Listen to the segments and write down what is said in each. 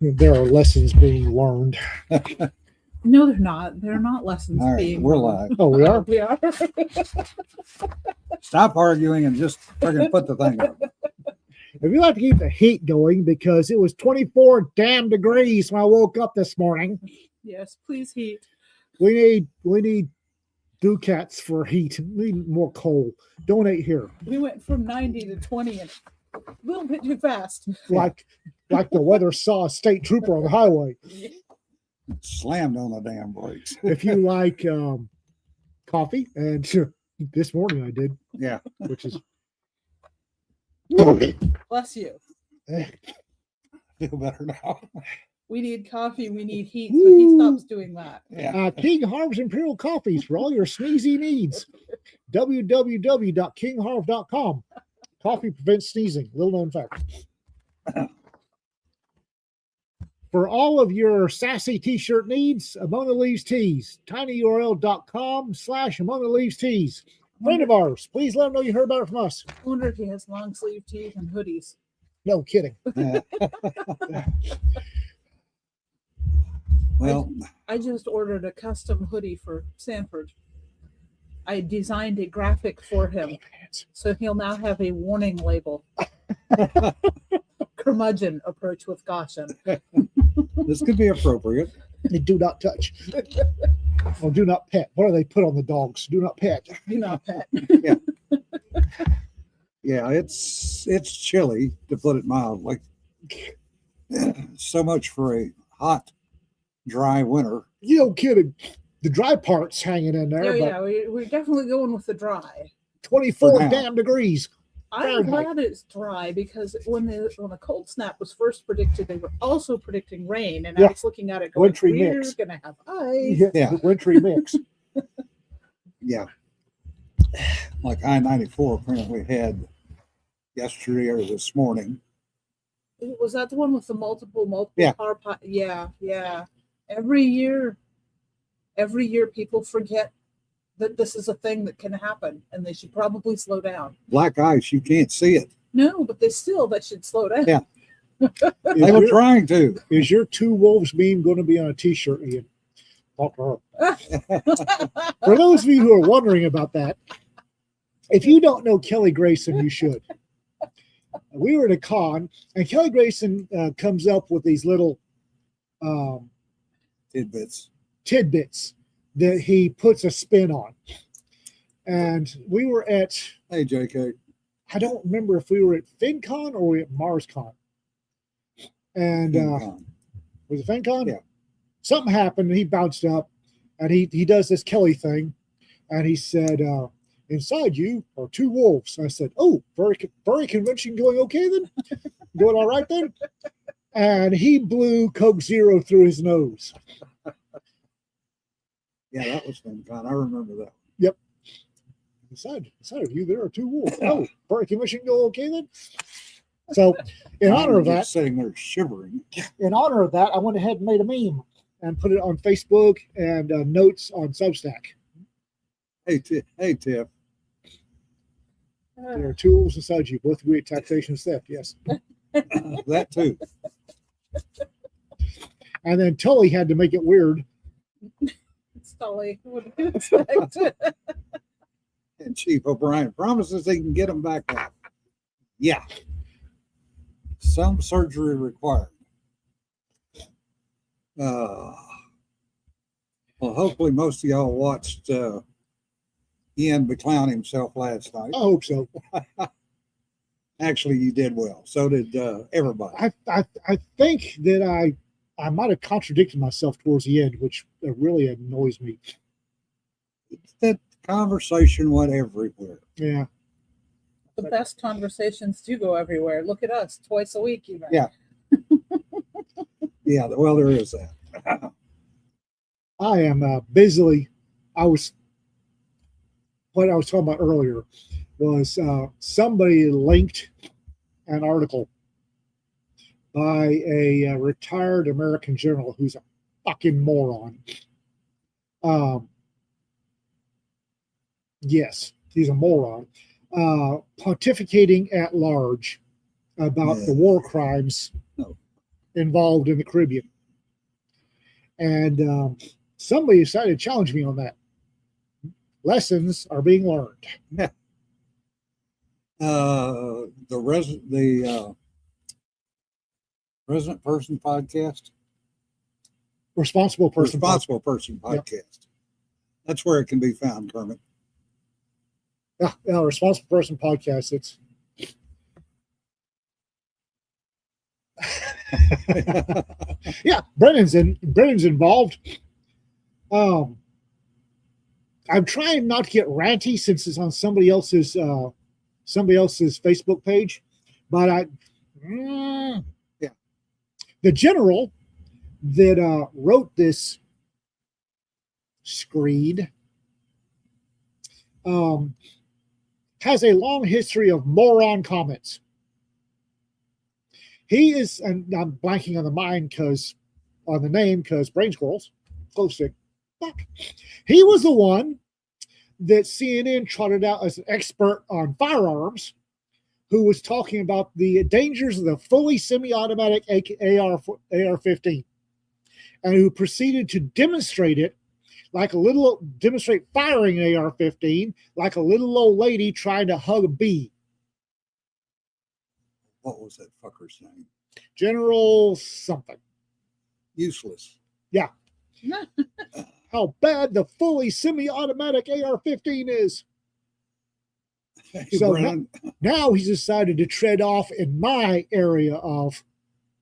There are lessons being learned. No, they're not. They're not lessons All right, being we're learned. live. Oh, we are? We are. Stop arguing and just friggin' put the thing up. If you like to keep the heat going, because it was 24 damn degrees when I woke up this morning, Yes, please heat. we need ducats for heat. We need more coal. Donate here. We went from 90 to 20 and a little bit too fast. Like the weather saw a state trooper on the highway. Slammed on the damn brakes. If you like coffee, and this morning I did, Yeah. which is Bless you. Feel better now. We need coffee. We need heat. So he stops doing that. Yeah. King Harv's Imperial Coffees for all your sneezy needs. www.kingharv.com. Coffee prevents sneezing. Little known fact. For all of your sassy t-shirt needs, Among the Leaves Tees. tinyurl.com/Among the Leaves Tees. Friend of ours. Please let them know you heard about it from us. I wonder if he has long sleeve tees and hoodies. No kidding. Well, I just ordered a custom hoodie for Sanford. I designed a graphic for him, so he'll now have a warning label. Curmudgeon approach with caution. this could be appropriate. They do not touch. Or do not pet. What do they put on the dogs? Do not pet. Do not pet. Yeah, it's chilly, to put it mildly. So much for a hot, dry winter. You know, kidding. The dry part's hanging in there, Oh, but yeah, we're definitely going with the dry. 24 For now. damn degrees. I'm Fahrenheit. glad it's dry because when the cold snap was first predicted, they were also predicting rain, and Yeah. I was looking at it going, Wintry we're mix. gonna have ice. Yeah. The wintry mix. Yeah. Like I-94 apparently had yesterday or this morning. Was that the one with the multiple Yeah. car? Yeah. Every year people forget that this is a thing that can happen, and they should probably slow down. Black ice, you can't see it. No, but they should slow down. Yeah. Is They were your, trying to. is your Two Wolves meme going to be on a t-shirt, Ian? Talk to her. For those of you who are wondering about that, if you don't know Kelly Grayson, you should. We were at a con, and Kelly Grayson comes up with these little tidbits that he puts a spin on. And we were at, Hey, JK. I don't remember if we were at FinCon or we were at MarsCon. And was it FinCon? Yeah. Something happened, and he bounced up, and he does this Kelly thing, and he said, inside you are two wolves. I said, oh, furry convention going okay then? Going all right then? And he blew Coke Zero through his nose. Yeah, that was fun. I remember that. Yep. Inside of you, there are two wolves. Oh, furry convention go okay then? So, in honor of that, sitting there shivering. I went ahead and made a meme and put it on Facebook and notes on Substack. Hey, Tiff. There are two wolves inside you, both agree at taxation and theft. Yes. That too. And then Tully had to make it weird. It's Tully. What do you expect? And Chief O'Brien promises he can get them back up. Yeah. Some surgery required. Well, hopefully most of y'all watched Ian beclown himself last night. I hope so. Actually, you did well. So did everybody. I think that I might have contradicted myself towards the end, which really annoys me. That conversation went everywhere. Yeah. The best conversations do go everywhere. Look at us, twice a week even. Yeah. Yeah, well, there is that. I am what I was talking about earlier was somebody linked an article by a retired American general who's a fucking moron. Yes, he's a moron. Pontificating at large about the war crimes involved in the Caribbean. And somebody decided to challenge me on that. Lessons are being learned. The Resident Person podcast, Responsible person. Responsible Person podcast. Yep. That's where it can be found, Kermit. Yeah, Responsible Person podcast. It's yeah, Brennan's involved. I'm trying not to get ranty since it's on somebody else's Facebook page, but yeah, the general that wrote this screed has a long history of moron comments. He is, and I'm blanking on the name because brain squirrels, close sick. Fuck. He was the one that CNN trotted out as an expert on firearms, who was talking about the dangers of the fully semi-automatic AR-15, and who proceeded to demonstrate firing an AR-15 like a little old lady trying to hug a bee. What was that fucker's name? General something. Useless. Yeah. How bad the fully semi-automatic AR-15 is. So now he's decided to tread off in my area of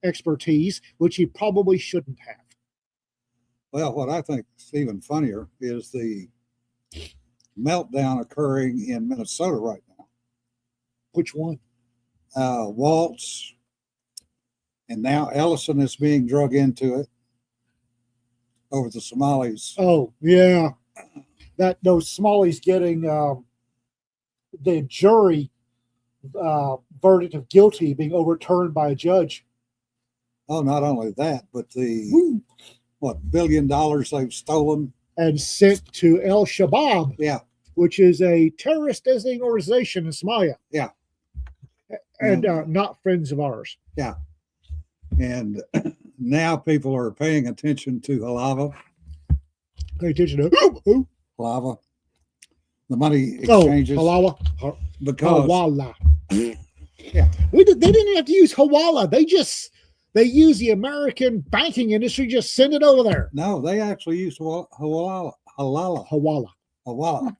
expertise, which he probably shouldn't have. Well, what I think is even funnier is the meltdown occurring in Minnesota right now. Which one? Waltz, and now Ellison is being drug into it over the Somalis. Oh, yeah. Those Somalis getting the jury verdict of guilty being overturned by a judge. Oh, not only that, but the $1 billion they've stolen and sent to El Shabaab. Yeah. Which is a terrorist designated organization in Somalia. Yeah. And not friends of ours. Yeah. And now people are paying attention to Halava. Pay attention to Halava. The money exchanges. Oh, Halawa. Because Hawala. Yeah. They didn't have to use Hawala. They use the American banking industry, just send it over there. No, they actually use Hawala. Hawala. Hawala.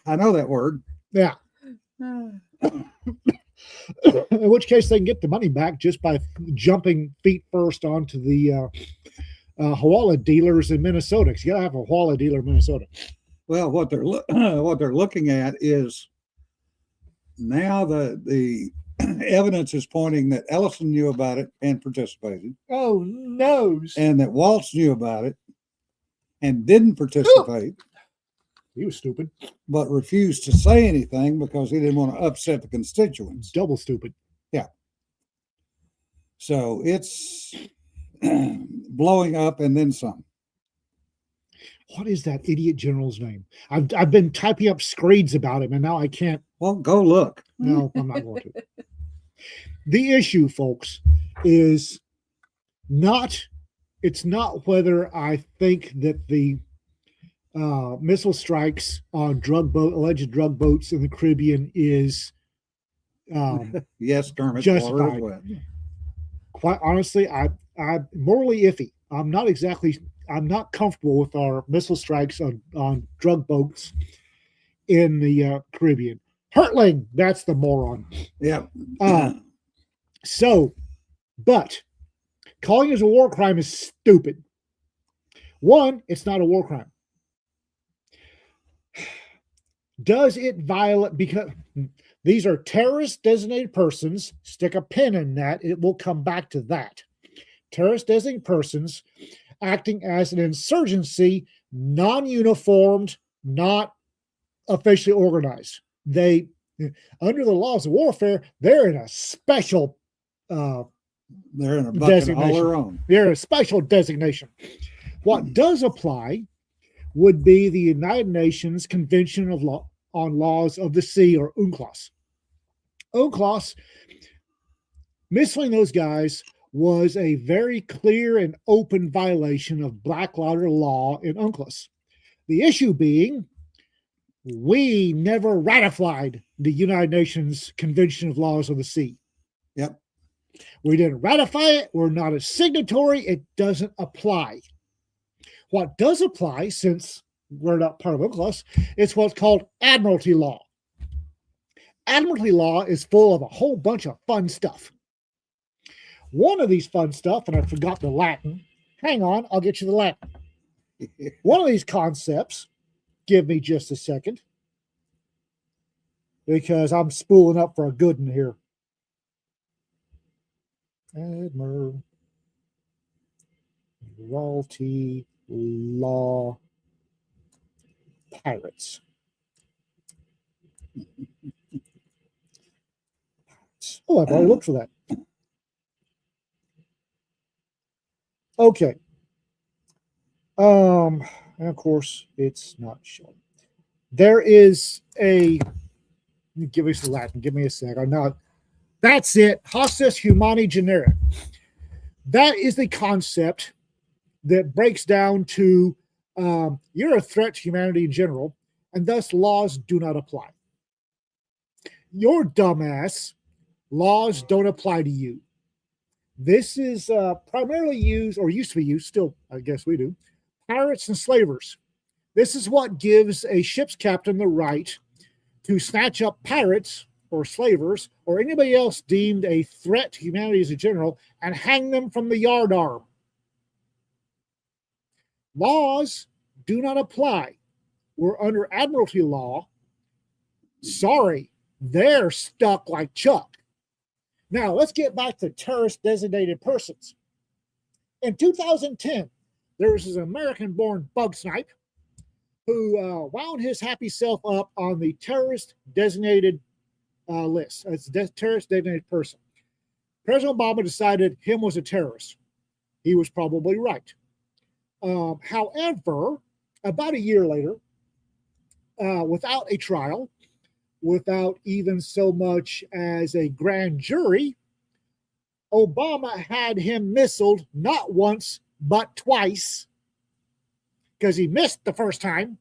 I know that word. Yeah. In which case they can get the money back just by jumping feet first onto the Hawala dealers in Minnesota. Because you got to have a Hawala dealer in Minnesota. Well, what they're looking at is now the evidence is pointing that Ellison knew about it and participated. Oh no! And that Waltz knew about it and didn't participate. He was stupid. But refused to say anything because he didn't want to upset the constituents. Double stupid. Yeah. So it's blowing up and then some. What is that idiot general's name? I've been typing up screeds about him and now I can't. Well, go look. No, I'm not going to. The issue, folks, is it's not whether I think that the missile strikes on alleged drug boats in the Caribbean is yes, Kermit, justified. Quite honestly, I'm morally iffy. I'm not comfortable with our missile strikes on drug boats in the Caribbean. Hertling, that's the moron. Yeah. But calling it a war crime is stupid. One, it's not a war crime. Does it violate, because these are terrorist designated persons, stick a pin in that, it will come back to that. Terrorist designated persons acting as an insurgency, non-uniformed, not officially organized. They, under the laws of warfare, they're in a special they're in a bucket all their own. They're a special designation. What does apply would be the United Nations Convention on Laws of the Sea, or UNCLOS. UNCLOS, missiling those guys was a very clear and open violation of Blackwater law in UNCLOS. The issue being, we never ratified the United Nations Convention of Laws of the Sea. Yep. We didn't ratify it. We're not a signatory. It doesn't apply. What does apply, since we're not part of UNCLOS, is what's called Admiralty law. Admiralty law is full of a whole bunch of fun stuff. One of these fun stuff, and I forgot the Latin. Hang on, I'll get you the Latin. One of these concepts, give me just a second, because I'm spooling up for a good one here. Admiralty law pirates. Oh, I've already looked for that. Okay. And of course, it's not showing. There is a. Give me some Latin. Give me a sec. I'm not. That's it. Hostis humani genera. That is the concept that breaks down to you're a threat to humanity in general, and thus laws do not apply. You're dumbass. Laws don't apply to you. This is primarily used, or used to be used, still, I guess we do, pirates and slavers. This is what gives a ship's captain the right to snatch up pirates or slavers or anybody else deemed a threat to humanity as a general and hang them from the yardarm. Laws do not apply. We're under Admiralty law. Sorry, they're stuck like Chuck. Now, let's get back to terrorist designated persons. In 2010, there was an American-born bug snipe who wound his happy self up on the terrorist designated list. It's a terrorist designated person. President Obama decided him was a terrorist. He was probably right. However, about a year later, without a trial, without even so much as a grand jury, Obama had him missiled not once, but twice, because he missed the first time,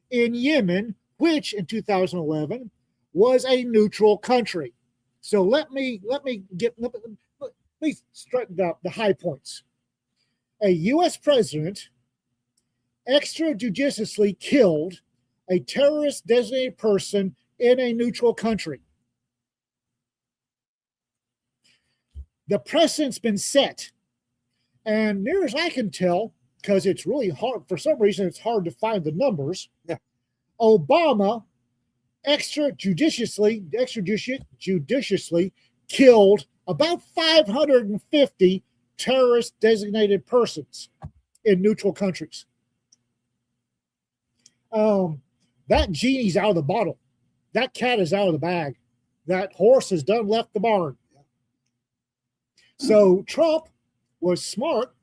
in Yemen, which in 2011 was a neutral country. So let me straighten out the high points. A U.S. president extrajudiciously killed a terrorist designated person in a neutral country. The precedent's been set. And near as I can tell, because it's really hard, for some reason, it's hard to find the numbers. Yeah. Obama extrajudiciously killed about 550 terrorist designated persons in neutral countries. That genie's out of the bottle. That cat is out of the bag. That horse has done left the barn. So Trump was smart,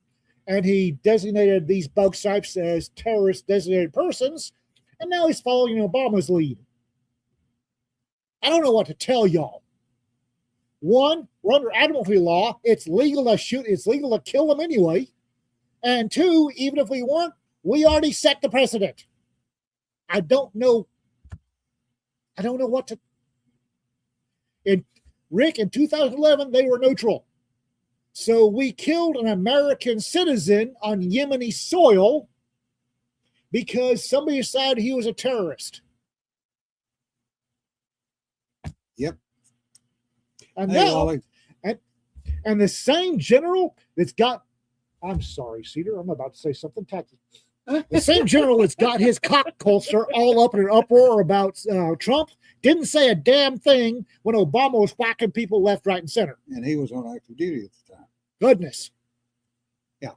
and he designated these bug snipes as terrorist designated persons, and now he's following Obama's lead. I don't know what to tell y'all. One, we're under Admiralty law. It's legal to shoot. It's legal to kill them anyway. And two, even if we weren't, we already set the precedent. I don't know what to. Rick, in 2011, they were neutral. So we killed an American citizen on Yemeni soil because somebody decided he was a terrorist. Yep. And Hey, now, Wally. and the same general that's got, I'm sorry, Cedar, I'm about to say something tacky. The same general that's got his cock culture all up in an uproar about Trump didn't say a damn thing when Obama was whacking people left, right, and center. And he was on active duty at the time. Goodness. Yeah.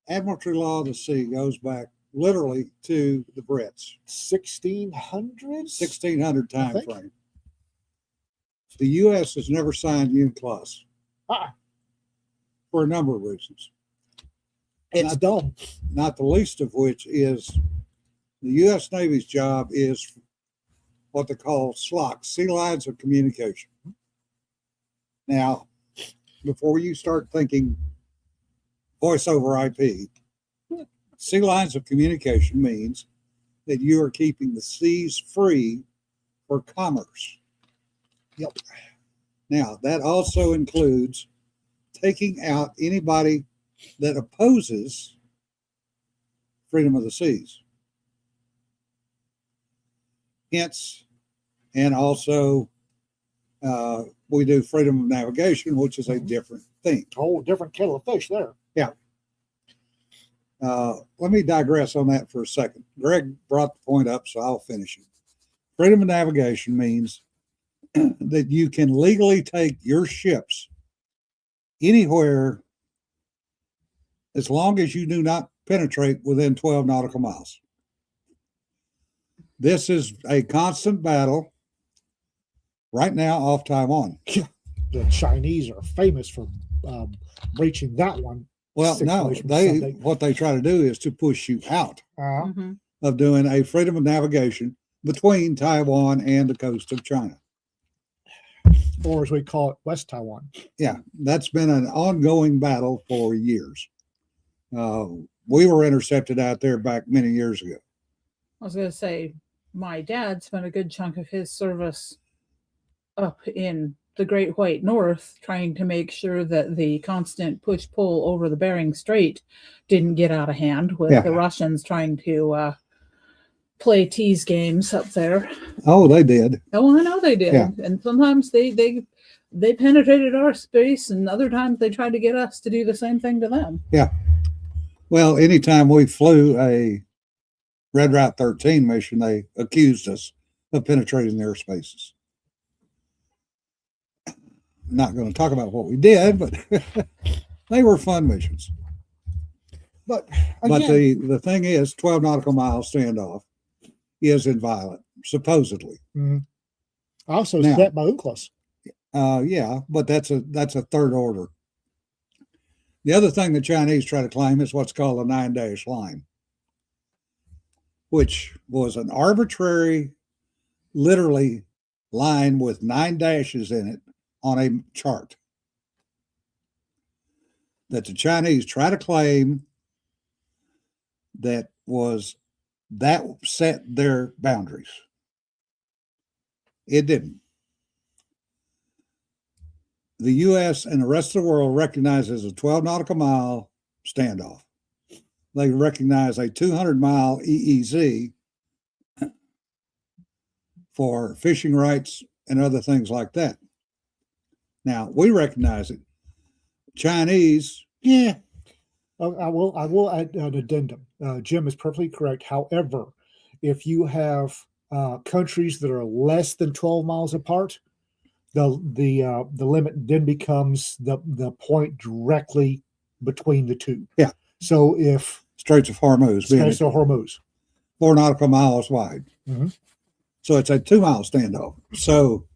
Admiralty law of the sea goes back literally to the Brits. 1600s? 1600 time think. frame. The U.S. has never signed UNCLOS for a number of reasons. It's dumb. Not the least of which is the U.S. Navy's job is what they call SLOC, Sea Lines of Communication. Now, before you start thinking voice over IP, sea lines of communication means that you are keeping the seas free for commerce. Yep. Now, that also includes taking out anybody that opposes freedom of the seas. Hence, and also we do freedom of navigation, which is a different thing. Oh, different kettle of fish there. Let me digress on that for a second. Greg brought the point up, so I'll finish it. Freedom of navigation means that you can legally take your ships anywhere as long as you do not penetrate within 12 nautical miles. This is a constant battle right now off Taiwan. The Chinese are famous for breaching that one. Well, no, what they try to do is to push you out of doing a freedom of navigation between Taiwan and the coast of China. Or as we call it, West Taiwan. Yeah, that's been an ongoing battle for years. We were intercepted out there back many years ago. I was going to say, my dad spent a good chunk of his service up in the Great White North trying to make sure that the constant push-pull over the Bering Strait didn't get out of hand with the Russians trying to play tease games up there. Oh, they did. Oh, I know they did. Yeah. And sometimes they penetrated our space, and other times they tried to get us to do the same thing to them. Yeah. Well, anytime we flew a Red Route 13 mission, they accused us of penetrating their spaces. Not going to talk about what we did, but they were fun missions. But the thing is, 12 nautical miles standoff is inviolate, supposedly. Also set by UNCLOS. Yeah, but that's a third order. The other thing the Chinese try to claim is what's called a 9-dash line, which was an arbitrary, literally line with 9 dashes in it on a chart that the Chinese try to claim that set their boundaries. It didn't. The U.S. and the rest of the world recognizes a 12 nautical mile standoff. They recognize a 200-mile EEZ for fishing rights and other things like that. Now, we recognize it. Chinese, yeah. I will add an addendum. Jim is perfectly correct. However, if you have countries that are less than 12 miles apart, the limit then becomes the point directly between the two. Yeah. So if Straits of Hormuz, 4 nautical miles wide. So it's a 2-mile standoff. So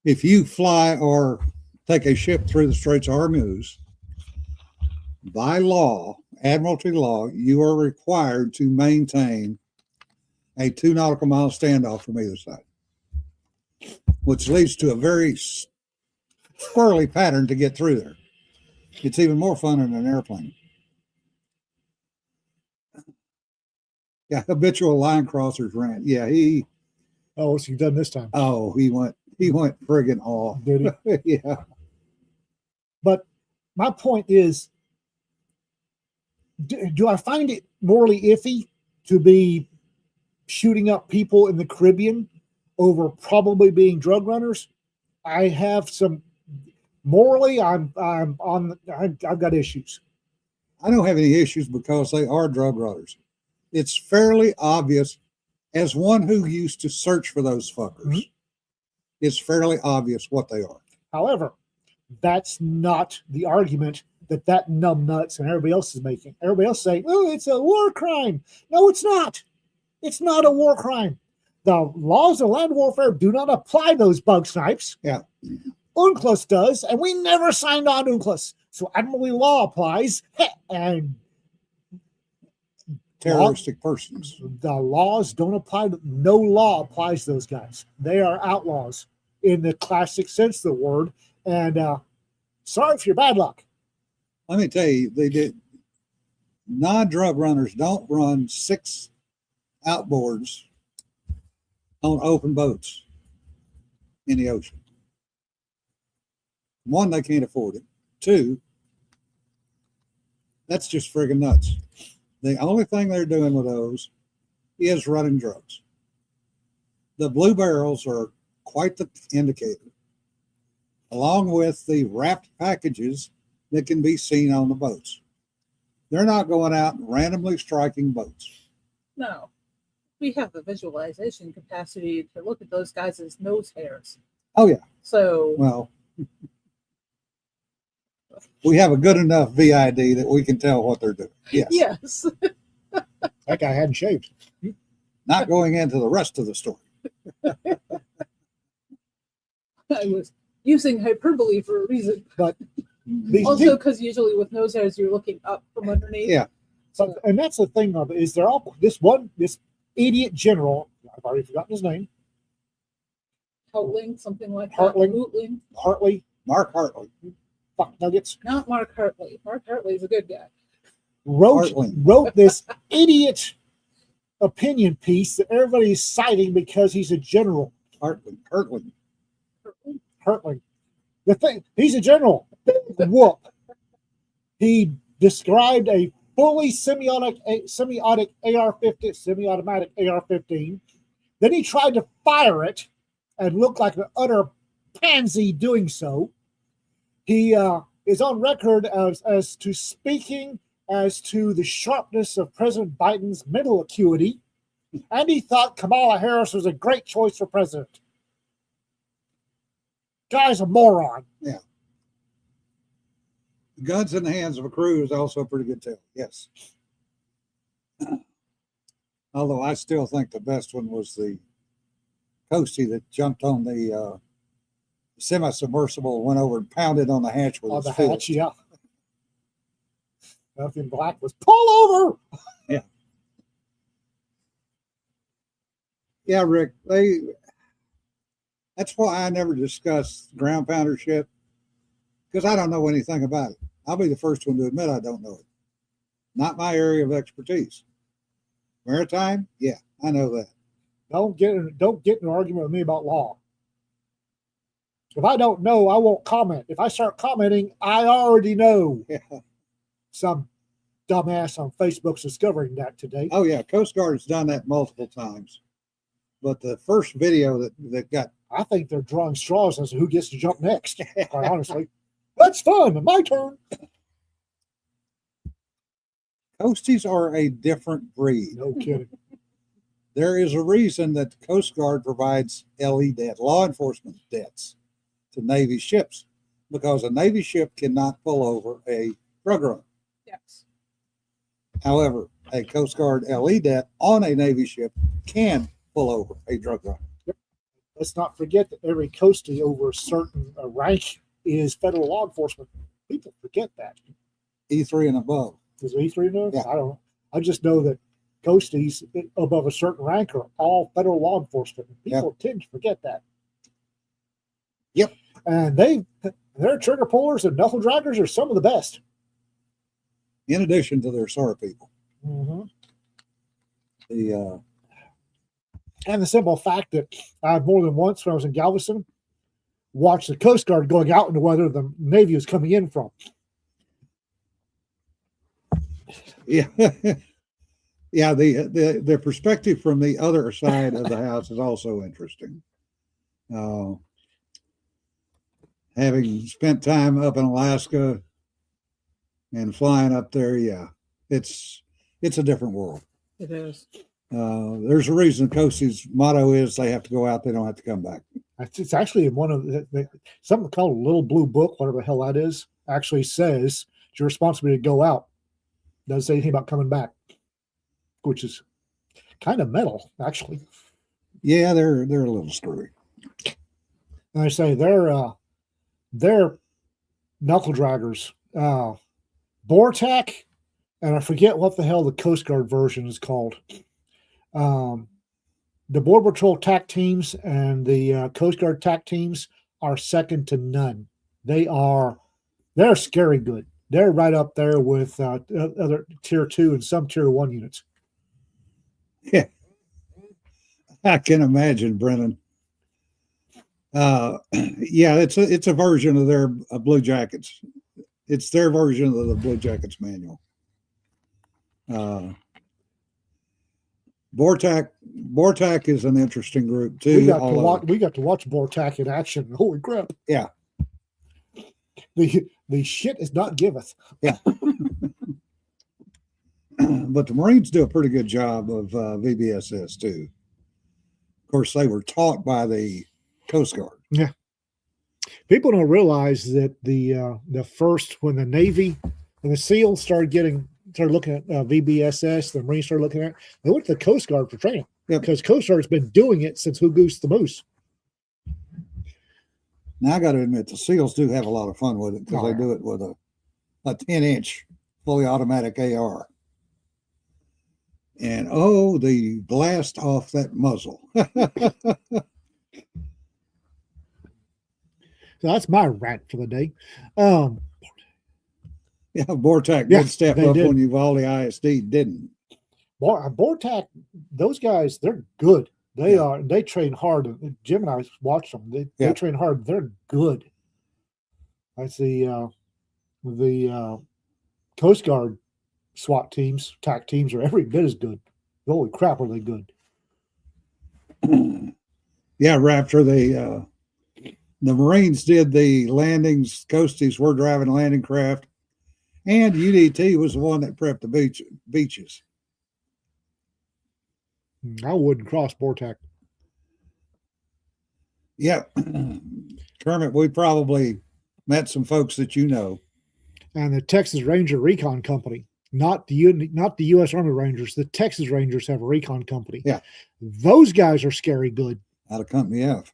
if you fly or take a ship through the Straits of Hormuz, by law, Admiralty law, you are required to maintain a 2 nautical mile standoff from either side, which leads to a very squirrely pattern to get through there. It's even more fun in an airplane. Yeah, habitual line crossers rant. Yeah, what's he done this time? Oh, he went friggin' off. Did he? Yeah. But my point is, do I find it morally iffy to be shooting up people in the Caribbean over probably being drug runners? I have some morally. I've got issues. I don't have any issues because they are drug runners. It's fairly obvious, as one who used to search for those fuckers, it's fairly obvious what they are. However, that's not the argument that numbnuts and everybody else is making. Everybody else saying, "Oh, it's a war crime." No, it's not. It's not a war crime. The laws of land warfare do not apply those bug snipes. Yeah. UNCLOS does, and we never signed on UNCLOS. So Admiralty law applies, and terroristic persons. The laws don't apply. No law applies to those guys. They are outlaws in the classic sense of the word. And sorry for your bad luck. Let me tell you, they did. Non-drug runners don't run 6 outboards on open boats in the ocean. 1, they can't afford it. 2, that's just friggin' nuts. The only thing they're doing with those is running drugs. The blue barrels are quite the indicator, along with the wrapped packages that can be seen on the boats. They're not going out and randomly striking boats. No. We have the visualization capacity to look at those guys as nose hairs. Oh, yeah. So, Well, we have a good enough VID that we can tell what they're doing. Yes. yes. That guy hadn't shaved. Not going into the rest of the story. I was using hyperbole for a reason. But these Also, because usually with nose hairs, you're looking up from underneath. Yeah. So, and that's the thing of it, is they're all this idiot general. I've already forgotten his name. Houtling, something like Hartling. that. Houtling. Hartley. Mark Hartley. Fuck nuggets. Not Mark Hartley. Mark Hartley's a good guy. Wrote this idiot opinion piece that everybody's citing because he's a general. Hartling. Hartling. The thing, he's a general. Big whoop. He described a fully semi-automatic AR-15. Then he tried to fire it and looked like an utter pansy doing so. He is on record as to speaking as to the sharpness of President Biden's mental acuity, and he thought Kamala Harris was a great choice for president. Guy's a moron. Yeah. Guns in the hands of a crew is also a pretty good tale. Yes. Although I still think the best one was the Coastie that jumped on the semi-submersible, went over and pounded on the hatch with his fist. Hatch, yeah. Nothing black was pull over. Yeah. Yeah, Rick. That's why I never discuss ground pounder shit, because I don't know anything about it. I'll be the first one to admit I don't know it. Not my area of expertise. Maritime, yeah, I know that. Don't get in an argument with me about law. If I don't know, I won't comment. If I start commenting, I already know. Yeah. Some dumbass on Facebook's discovering that today. Oh yeah, Coast Guard has done that multiple times. But the first video that got, I think they're drawing straws as to who gets to jump next. Quite honestly, that's fun. My turn. Coasties are a different breed. No kidding. There is a reason that the Coast Guard provides LE debt, law enforcement debts, to Navy ships, because a Navy ship cannot pull over a drug runner. Yes. However, a Coast Guard LE debt on a Navy ship can pull over a drug runner. Yep. Let's not forget that every coastie over a certain rank is federal law enforcement. People forget that. E3 and above. Is it E3 enough? Yeah. I don't know. I just know that coasties above a certain rank are all federal law enforcement. People tend to forget that. Yep. And their trigger pullers and knuckle draggers are some of the best. In addition to their SAR people. Mm-hmm. And the simple fact that I've more than once when I was in Galveston watched the Coast Guard going out into whether the Navy was coming in from. Yeah. Yeah, the perspective from the other side of the house is also interesting. Having spent time up in Alaska and flying up there, yeah, it's a different world. It is. There's a reason Coastie's motto is they have to go out, they don't have to come back. It's actually in one of something called a Little Blue Book, whatever the hell that is, actually says it's your responsibility to go out. Doesn't say anything about coming back, which is kind of metal, actually. Yeah, they're a little screwy. And I say they're knuckle draggers, Bortac, and I forget what the hell the Coast Guard version is called. The Border Patrol TAC teams and the Coast Guard TAC teams are second to none. they're scary good. They're right up there with other tier 2 and some tier 1 units. Yeah, I can imagine, Brennan. Yeah, it's a version of their Blue Jackets. It's their version of the Blue Jackets manual. Bortak is an interesting group too. We got to watch Bortak in action. Holy crap! Yeah, the shit is not giveth. Yeah. But the Marines do a pretty good job of VBSS too. Of course, they were taught by the Coast Guard. Yeah. People don't realize that the first, when the Navy and the SEALs started looking at VBSS, the Marines started looking at it, they went to the Coast Guard for training. Yep. Because Coast Guard's been doing it since Who Goose the Moose. Now I got to admit, the SEALs do have a lot of fun with it because they do it with a 10-inch fully automatic AR. And the blast off that muzzle. So that's my rant for the day. Yeah, Bortak did step up when Uvalde ISD didn't. Bortak, those guys, they're good. They train hard. Jim and I watched them. They train hard. They're good. That's the Coast Guard SWAT teams, TAC teams are every bit as good. Holy crap, are they good? Yeah, Raptor, the Marines did the landings. Coasties were driving landing craft. And UDT was the one that prepped the beaches. I wouldn't cross Bortak. Yeah. Kermit, we probably met some folks that you know. And the Texas Ranger Recon Company, not the U.S. Army Rangers. The Texas Rangers have a recon company. Yeah. Those guys are scary good. Out of Company F.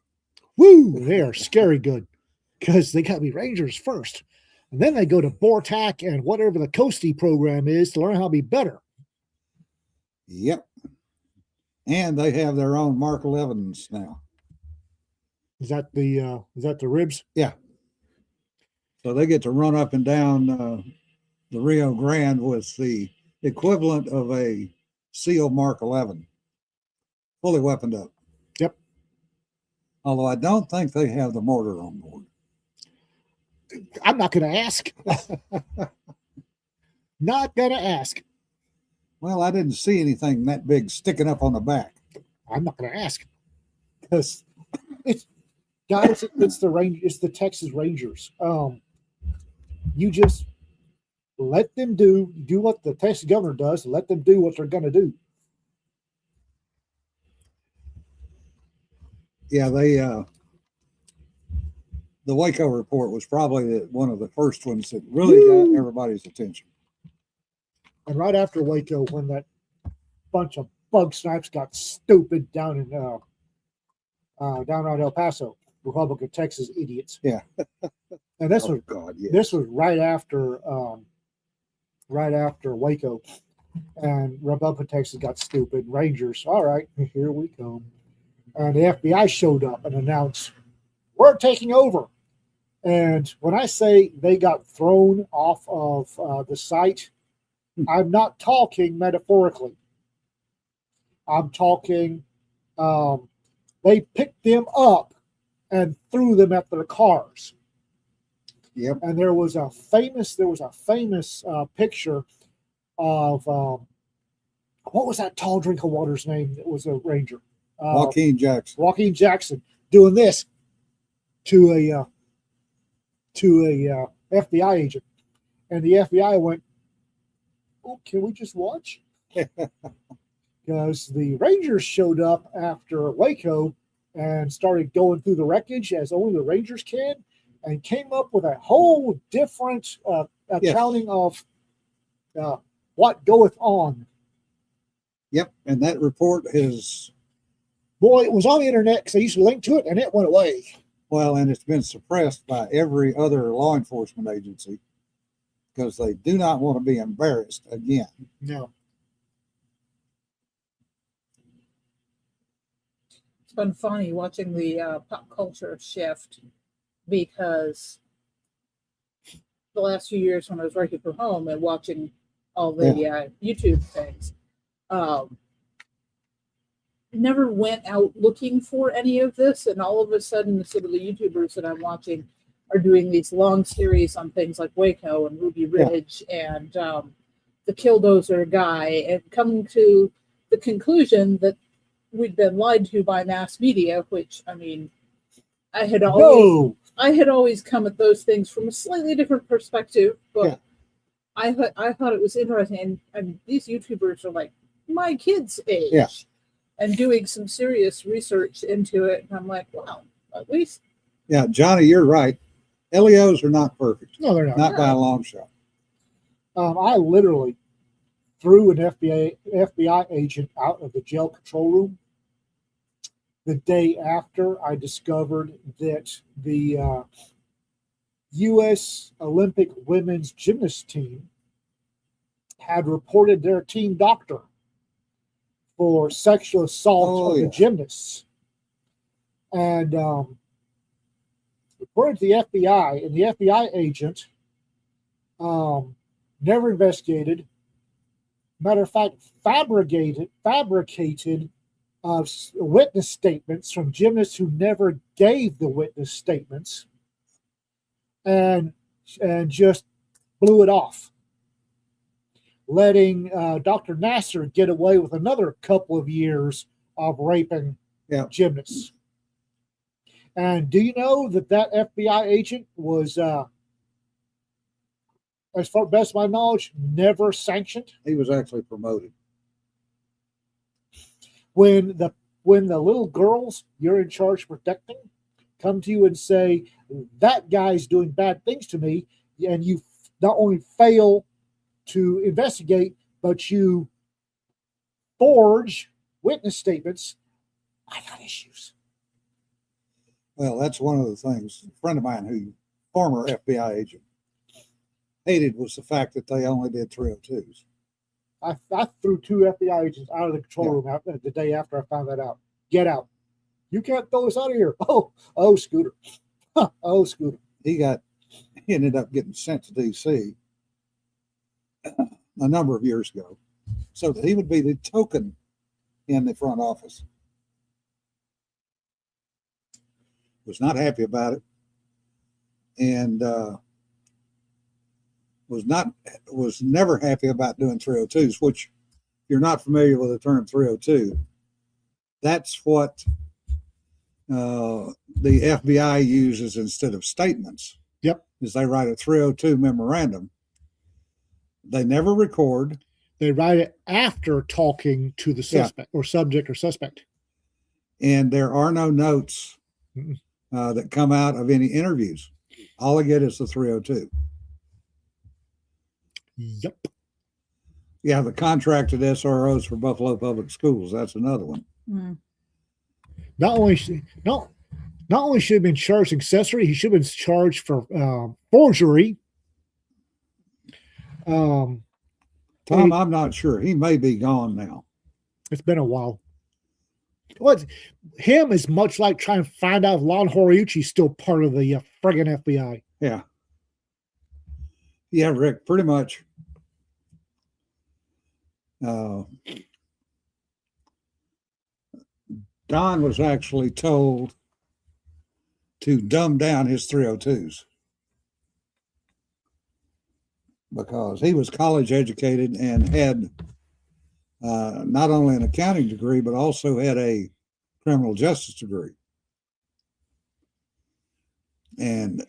Woo! They are scary good because they got to be Rangers first. And then they go to Bortak and whatever the Coastie program is to learn how to be better. Yep. And they have their own Mark 11s now. Is that the ribs? Yeah. So they get to run up and down the Rio Grande with the equivalent of a SEAL Mark 11, fully weaponed up. Yep. Although I don't think they have the mortar on board. I'm not going to ask. Not going to ask. Well, I didn't see anything that big sticking up on the back. I'm not going to ask because it's the Texas Rangers. You just let them do what the Texas governor does. Let them do what they're going to do. Yeah, the Waco report was probably one of the first ones that really got everybody's attention. And right after Waco, when that bunch of bug snipes got stupid down in down around El Paso, Republican Texas idiots. Yeah. And this was right after Waco, and Republican Texas got stupid. Rangers, all right, here we come. And the FBI showed up and announced, we're taking over. And when I say they got thrown off of the site, I'm not talking metaphorically. I'm talking, they picked them up and threw them at their cars. Yep. And there was a famous picture of what was that tall drink of water's name that was a Ranger? Joaquin Jackson. Joaquin Jackson doing this to a FBI agent, and the FBI went, "Oh, can we just watch?" Because the Rangers showed up after Waco and started going through the wreckage as only the Rangers can, and came up with a whole different accounting of what goeth on. Yep, and that report is... Boy, it was on the internet because I used to link to it, and it went away. Well, and it's been suppressed by every other law enforcement agency because they do not want to be embarrassed again. No. It's been funny watching the pop culture shift because the last few years when I was working from home and watching all the YouTube things. Never went out looking for any of this, and all of a sudden, some of the YouTubers that I'm watching are doing these long series on things like Waco and Ruby Ridge and the Killdozer guy, and coming to the conclusion that we'd been lied to by mass media, which, I mean, I had always come at those things from a slightly different perspective, but I thought it was interesting, and these YouTubers are like my kids' age, and doing some serious research into it, and I'm like, wow, at least. Yeah, Johnny, you're right. LEOs are not perfect. No, they're not. Not by a long shot. I literally threw an FBI agent out of the jail control room the day after I discovered that the U.S. Olympic women's gymnast team had reported their team doctor for sexual assault of the gymnasts. And according to the FBI, and the FBI agent never investigated. Matter of fact, fabricated witness statements from gymnasts who never gave the witness statements, and just blew it off, letting Dr. Nasser get away with another couple of years of raping gymnasts. And do you know that FBI agent was, as far best of my knowledge, never sanctioned? He was actually promoted. When the little girls you're in charge of protecting come to you and say, that guy's doing bad things to me, and you not only fail to investigate, but you forge witness statements, I got issues. Well, that's one of the things a friend of mine who, former FBI agent, hated was the fact that they only did 302s. I threw 2 FBI agents out of the control room the day after I found that out. Get out. You can't throw us out of here. Oh, Scooter. Oh, Scooter. He ended up getting sent to D.C. a number of years ago so that he would be the token in the front office. Was not happy about it, and was never happy about doing 302s, which, if you're not familiar with the term 302, that's what the FBI uses instead of statements. Yep. Is they write a 302 memorandum. They never record. They write it after talking to the suspect or subject or suspect. And there are no notes that come out of any interviews. All I get is the 302. Yep. Yeah, the contracted SROs for Buffalo Public Schools. That's another one. Mm. Not only should he have been charged accessory, he should have been charged for forgery. Tom, I'm not sure. He may be gone now. It's been a while. Him is much like trying to find out if Lon Horiuchi is still part of the friggin' FBI. Yeah. Yeah, Rick, pretty much. Don was actually told to dumb down his 302s because he was college educated and had not only an accounting degree, but also had a criminal justice degree. And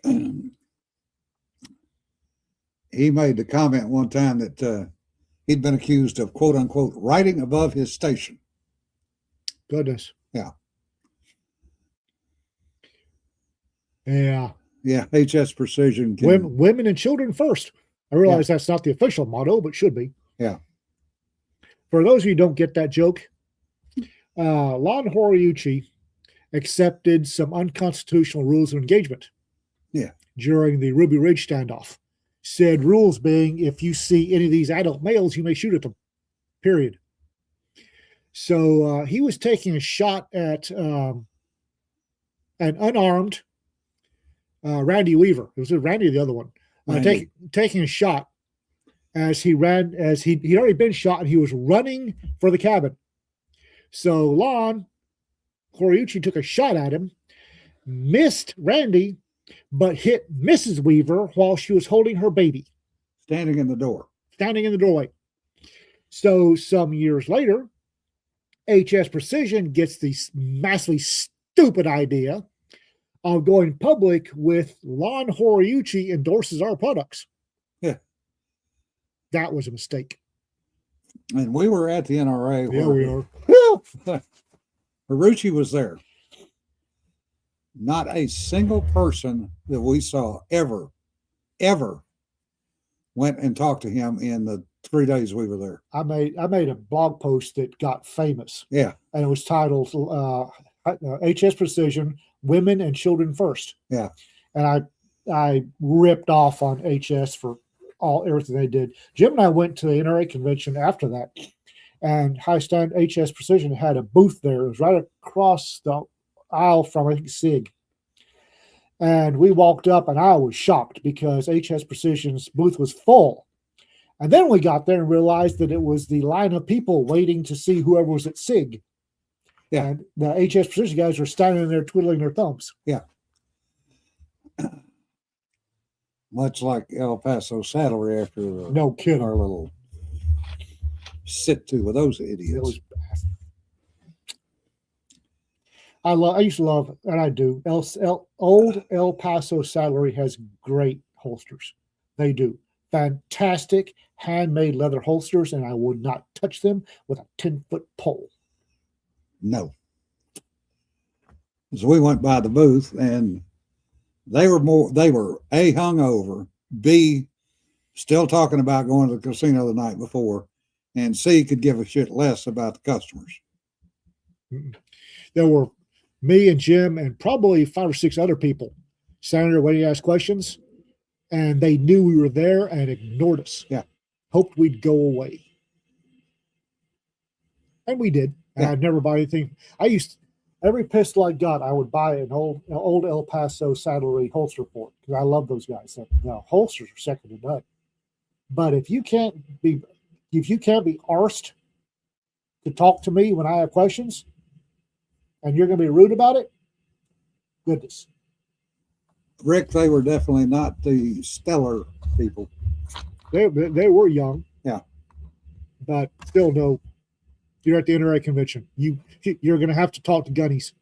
he made the comment one time that he'd been accused of, quote unquote, writing above his station. Goodness. Yeah. Yeah. Yeah. HS Precision. Women and children first. I realize that's not the official motto, but should be. Yeah. For those of you who don't get that joke, Lon Horiuchi accepted some unconstitutional rules of engagement. Yeah. During the Ruby Ridge standoff. Said rules being, if you see any of these adult males, you may shoot at them. Period. So he was taking a shot at an unarmed Randy Weaver. It was Randy, the other one. taking a shot as he ran, as he'd already been shot and he was running for the cabin. So Lon Horiuchi took a shot at him, missed Randy, but hit Mrs. Weaver while she was holding her baby. Standing in the doorway. So some years later, HS Precision gets the massively stupid idea of going public with Lon Horiuchi endorses our products. Yeah. That was a mistake. And we were at the NRA. Yeah, we are. Horiuchi was there. Not a single person that we saw ever went and talked to him in the 3 days we were there. I made a blog post that got famous. Yeah. And it was titled HS Precision, Women and Children First. Yeah. And I ripped off on HS for everything they did. Jim and I went to the NRA convention after that, and High-Stand HS Precision had a booth there. It was right across the aisle from, I think, SIG. And we walked up, and I was shocked because HS Precision's booth was full. And then we got there and realized that it was the line of people waiting to see whoever was at SIG. Yeah. And the HS Precision guys were standing there twiddling their thumbs. Yeah. Much like El Paso Saddlery after No kidding. our little sit-to with those idiots. I used to love, and I do, old El Paso Saddlery has great holsters. They do. Fantastic handmade leather holsters, and I would not touch them with a 10-foot pole. No. So we went by the booth, and they were A, hungover, B, still talking about going to the casino the night before, and C, could give a shit less about the customers. There were me and Jim and probably 5 or 6 other people standing there waiting to ask questions, and they knew we were there and ignored us. Yeah. Hoped we'd go away. And we did. And Yeah. I'd never buy anything. Every pistol I got, I would buy an old El Paso Saddlery holster for it because I love those guys. The holsters are second to none. But if you can't be arsed to talk to me when I have questions, and you're going to be rude about it, goodness. Rick, they were definitely not the stellar people. They were young. Yeah. But still, no. You're at the NRA convention. You're going to have to talk to gunnies.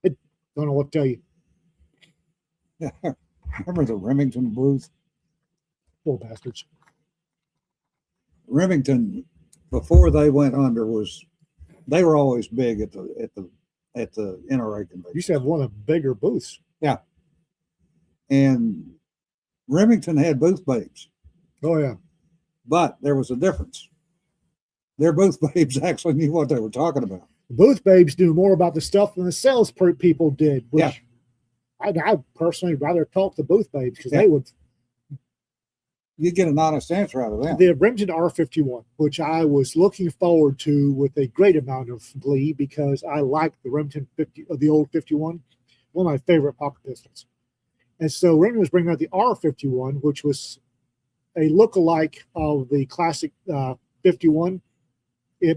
I don't know what to tell you. Yeah. Remember the Remington booth? Poor bastards. Remington, before they went under, they were always big at the NRA convention. You used to have one of the bigger booths. Yeah. And Remington had booth babes. Oh, yeah. But there was a difference. Their booth babes actually knew what they were talking about. The booth babes knew more about the stuff than the sales people did. Which Yeah. I'd personally rather talk to booth babes because Yeah. they would. You get an honest answer out of them. The Remington R51, which I was looking forward to with a great amount of glee because I liked the Remington 50, the old 51, one of my favorite popper pistols. And so Remington was bringing out the R51, which was a look-alike of the classic 51,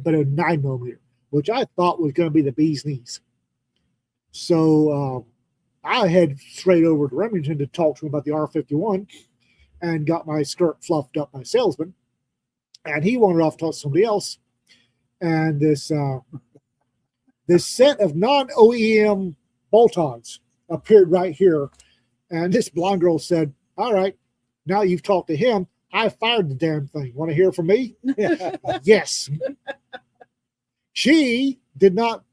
but a 9mm, which I thought was going to be the bee's knees. So I head straight over to Remington to talk to him about the R51 and got my skirt fluffed up by a salesman. And he wandered off to talk to somebody else. And this set of non-OEM bolt-ons appeared right here. And this blonde girl said, "All right, now you've talked to him. I fired the damn thing. Want to hear from me?" Yes. She did not,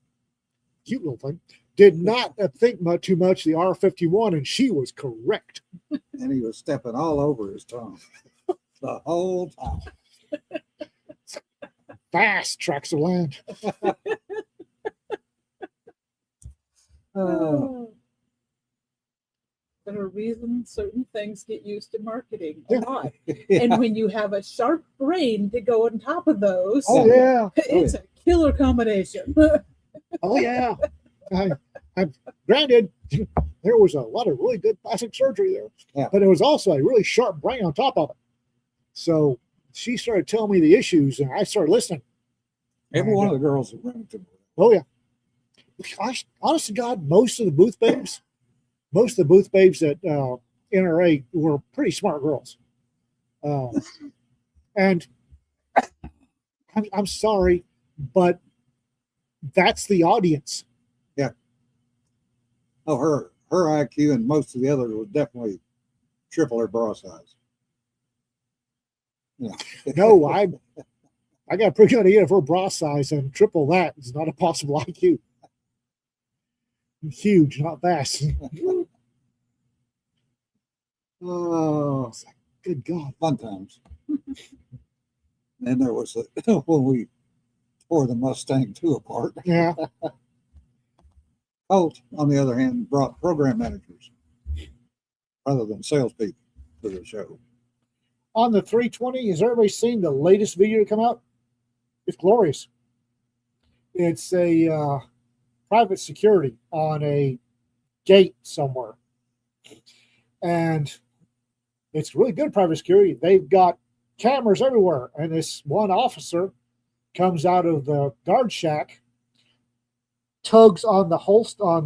cute little thing, did not think too much the R51, and she was correct. And he was stepping all over his tongue the whole time. Fast tracks of land. There are reasons certain things get used in marketing a Yeah. lot. Yeah. And when you have a sharp brain to go on top of those, Oh, yeah. it's a killer combination. Oh, yeah. And granted, there was a lot of really good plastic surgery there, Yeah. but it was also a really sharp brain on top of it. So she started telling me the issues, and I started listening. Every one of the girls at Remington. Oh yeah. Honest to God, most of the booth babes at NRA were pretty smart girls. And I'm sorry, but that's the audience. Yeah. Oh, her IQ and most of the others was definitely triple her bra size. Yeah. No, I got a pretty good idea of her bra size, and triple that is not a possible IQ. Huge, not fast. Oh, Good God. fun times. And there was when we tore the Mustang 2 apart. Yeah. Colt, on the other hand, brought program managers rather than salespeople to the show. On the 320, has everybody seen the latest video to come out? It's glorious. It's a private security on a gate somewhere. And it's really good private security. They've got cameras everywhere. And this one officer comes out of the guard shack, tugs on the holster, on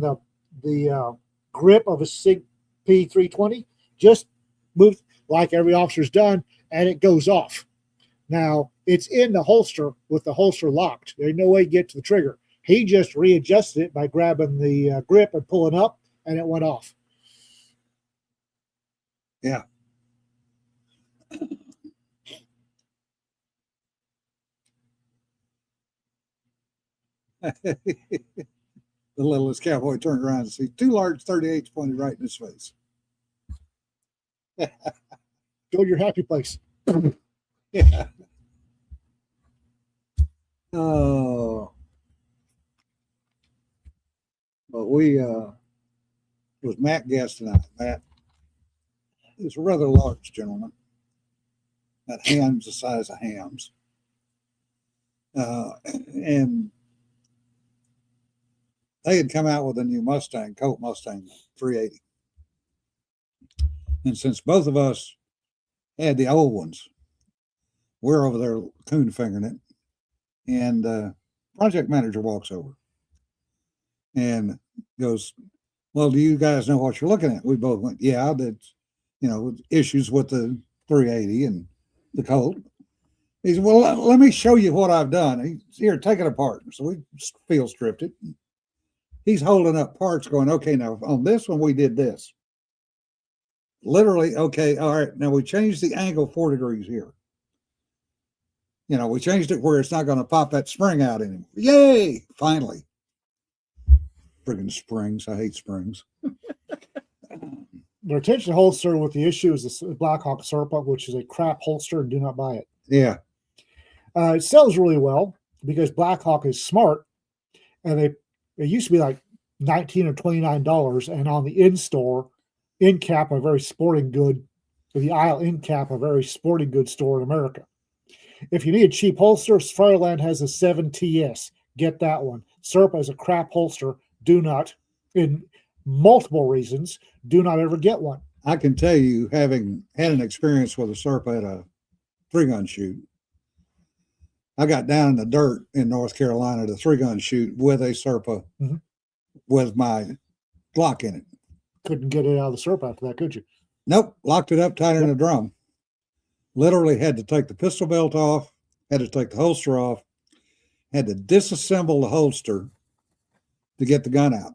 the grip of a SIG P320, just moves like every officer's done, and it goes off. Now, it's in the holster with the holster locked. There's no way to get to the trigger. He just readjusted it by grabbing the grip and pulling up, and it went off. Yeah. The littlest cowboy turned around and see two large 38s pointed right in his face. Go to your happy place. Yeah. Oh. But it was Matt Guest tonight. Matt is a rather large gentleman. Got hands the size of hams. And they had come out with a new Mustang, Colt Mustang 380. And since both of us had the old ones, we're over there coon fingering it. And project manager walks over and goes, "Well, do you guys know what you're looking at?" We both went, "Yeah, that's, issues with the 380 and the Colt." He said, "Well, let me show you what I've done." He's, "Here, take it apart." So we field stripped it. He's holding up parts going, "Okay, now on this one, we did this." Literally, okay, all right, now we changed the angle 4 degrees here. We changed it where it's not going to pop that spring out anymore. Yay! Finally. Friggin' springs. I hate springs. The retention holster with the issue is the Blackhawk Serpa, which is a crap holster, and do not buy it. Yeah. It sells really well because Blackhawk is smart, and it used to be like $19 or $29, and on the in-store, in cap, a very sporting good, the aisle in cap, a very sporting good store in America. If you need a cheap holster, Fireland has a 7TS. Get that one. Serpa is a crap holster. Do not, in multiple reasons, do not ever get one. I can tell you, having had an experience with a Serpa at a 3-gun shoot, I got down in the dirt in North Carolina to 3-gun shoot with a Serpa with my Glock in it. Couldn't get it out of the Serpa after that, could you? Nope. Locked it up tighter than a drum. Literally had to take the pistol belt off, had to take the holster off, had to disassemble the holster to get the gun out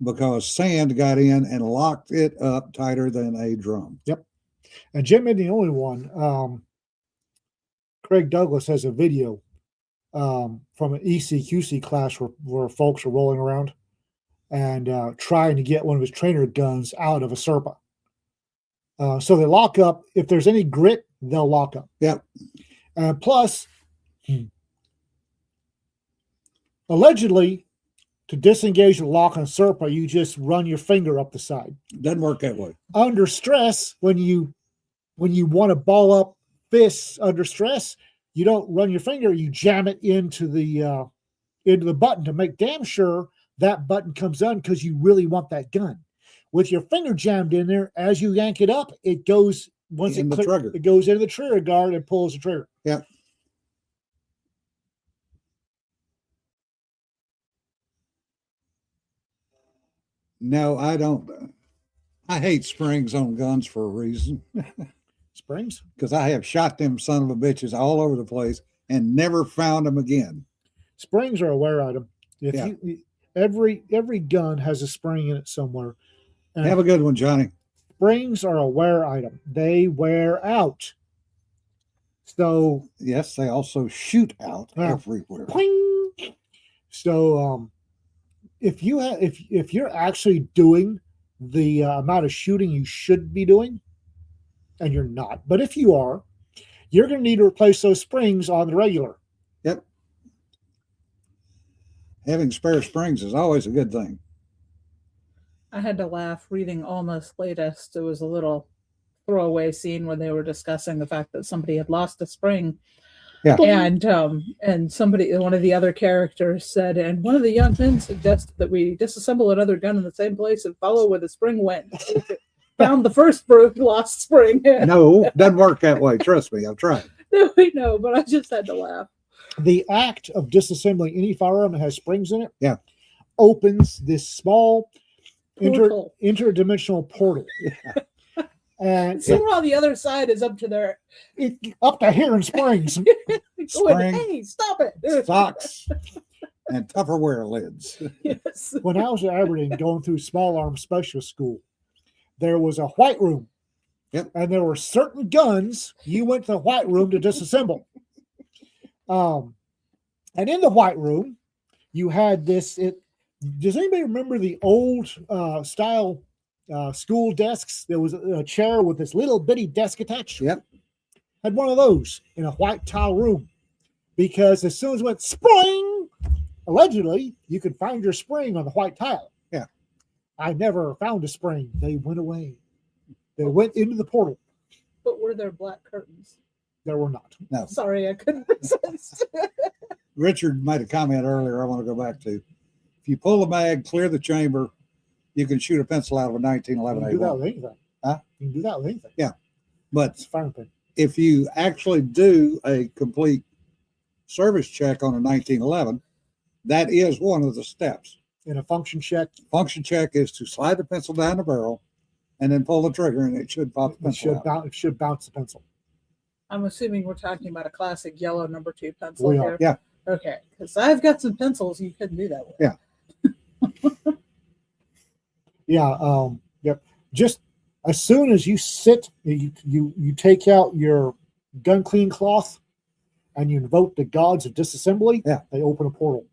because sand got in and locked it up tighter than a drum. Yep. And Jim isn't the only one. Craig Douglas has a video from an ECQC class where folks are rolling around and trying to get one of his trainer guns out of a Serpa. So they lock up. If there's any grit, they'll lock up. Yep. Plus, allegedly, to disengage the lock on a Serpa, you just run your finger up the side. Doesn't work that way. Under stress, when you want to ball up fists under stress, you don't run your finger. You jam it into the button to make damn sure that button comes on because you really want that gun. With your finger jammed in there, as you yank it up, it goes once In the trigger. it goes into the trigger guard and pulls the trigger. Yeah. No, I don't. I hate springs on guns for a reason. Springs? Because I have shot them son of a bitches all over the place and never found them again. Springs are a wear item. If Yeah. every gun has a spring in it somewhere. And Have a good one, Johnny. springs are a wear item. They wear out. So Yes, they also shoot out everywhere. Pling! So if you're actually doing the amount of shooting you should be doing, and you're not, but if you are, you're going to need to replace those springs on the regular. Yep. Having spare springs is always a good thing. I had to laugh reading Alma's latest. It was a little throwaway scene where they were discussing the fact that somebody had lost a spring. Yeah. And somebody, one of the other characters said, and one of the young men suggested that we disassemble another gun in the same place and follow where the spring went. Found the first lost spring. No, doesn't work that way. Trust me, I've tried. No, I know, but I just had to laugh. The act of disassembling any firearm that has springs in it, Yeah, opens this small Portal. interdimensional portal. Yeah. And Somewhere on the other side is up to their up to here in springs. going, Spring. hey, stop it. Socks and Tupperware lids. Yes. When I was at Aberdeen going through small arms specialist school, there was a white room. Yep. And there were certain guns you went to the white room to disassemble. And in the white room, you had this. Does anybody remember the old style school desks? There was a chair with this little bitty desk attached. Yep. Had one of those in a white tile room, because as soon as it went spring, allegedly you could find your spring on the white tile. Yeah. I never found a spring. They went away. They went into the portal. But were there black curtains? There were not. No. Sorry, I couldn't resist. Richard made a comment earlier I want to go back to. If you pull the mag, clear the chamber, you can shoot a pencil out of a 1911 You can do that A1. with anything. Huh? You can do that with anything. Yeah. But It's a firing pin. if you actually do a complete service check on a 1911, that is one of the steps. In a function check, Function check is to slide the pencil down the barrel and then pull the trigger, and it should pop the it pencil out. it should bounce the pencil. I'm assuming we're talking about a classic yellow number 2 pencil We here. are. Yeah. Okay, because I've got some pencils you couldn't do that with. Yeah. Yeah. Yep. Just as soon as you sit, you take out your gun clean cloth and you invoke the gods of disassembly. Yeah. They open a portal.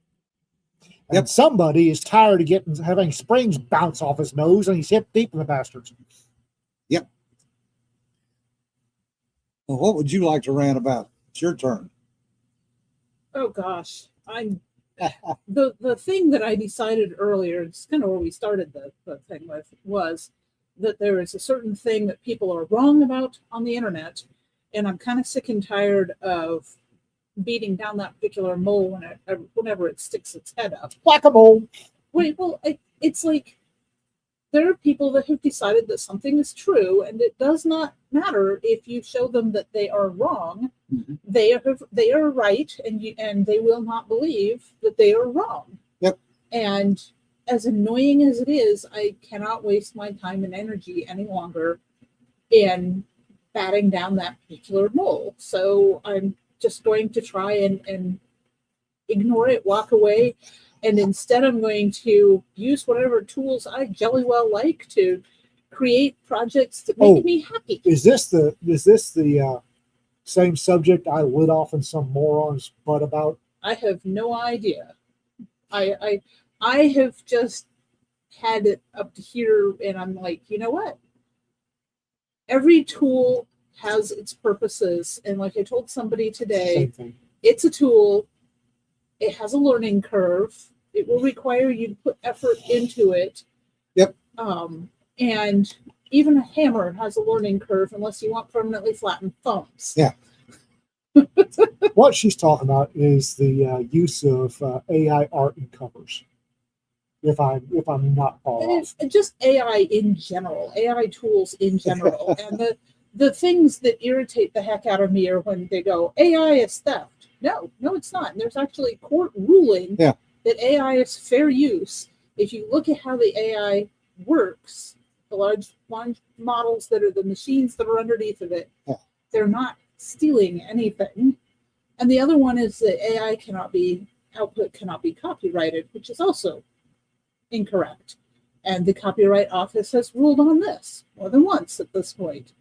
And Yep. somebody is tired of having springs bounce off his nose, and he's hip deep in the bastards. Yep. Well, what would you like to rant about? It's your turn. Oh gosh, I'm the thing that I decided earlier. It's kind of where we started the thing with, was that there is a certain thing that people are wrong about on the internet, and I'm kind of sick and tired of beating down that particular mole whenever it sticks its head up. Whack-a-mole. Wait, well, it's like there are people that have decided that something is true, and it does not matter if you show them that they are wrong. Mhm. They are right, and they will not believe that they are wrong. Yep. And as annoying as it is, I cannot waste my time and energy any longer in batting down that particular mole. So I'm just going to try and ignore it, walk away. And instead, I'm going to use whatever tools I jolly well like to create projects that make me happy. Is this the same subject I lit off in some moron's butt about? I have no idea. I have just had it up to here, and I'm like, you know what? Every tool has its purposes, and like I told somebody today, Same thing. it's a tool. It has a learning curve. It will require you to put effort into it. Yep. And even a hammer has a learning curve unless you want permanently flattened thumbs. Yeah. What she's talking about is the use of AI art and covers. if I'm not far And off. it's just AI in general, AI tools in general. And the things that irritate the heck out of me are when they go, AI is theft. No, it's not. And there's actually court ruling Yeah. that AI is fair use. If you look at how the AI works, the large models that are the machines that are underneath of it, they're not stealing anything. And the other one is that AI output cannot be copyrighted, which is also incorrect. And the Copyright Office has ruled on this more than once at this point.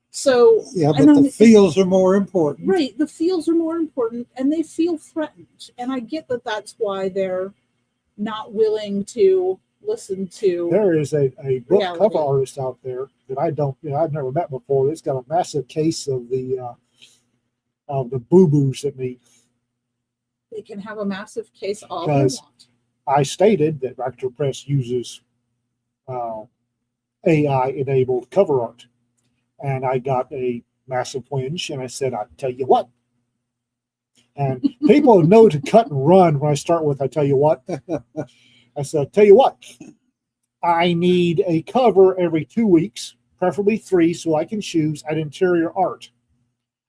So yeah, but the feels are more important. Right, the feels are more important, and they feel threatened. And I get that that's why they're not willing to listen to. There is a book reality. cover artist out there that I've never met before. It's got a massive case of the boo-boos that need. They can have a massive case all they want. I stated that Rector Press uses AI-enabled cover art, and I got a massive whinge, and I said, "I tell you what." And people know to cut and run when I start with, "I tell you what." I said, "Tell you what, I need a cover every 2 weeks, preferably 3, so I can choose at interior art.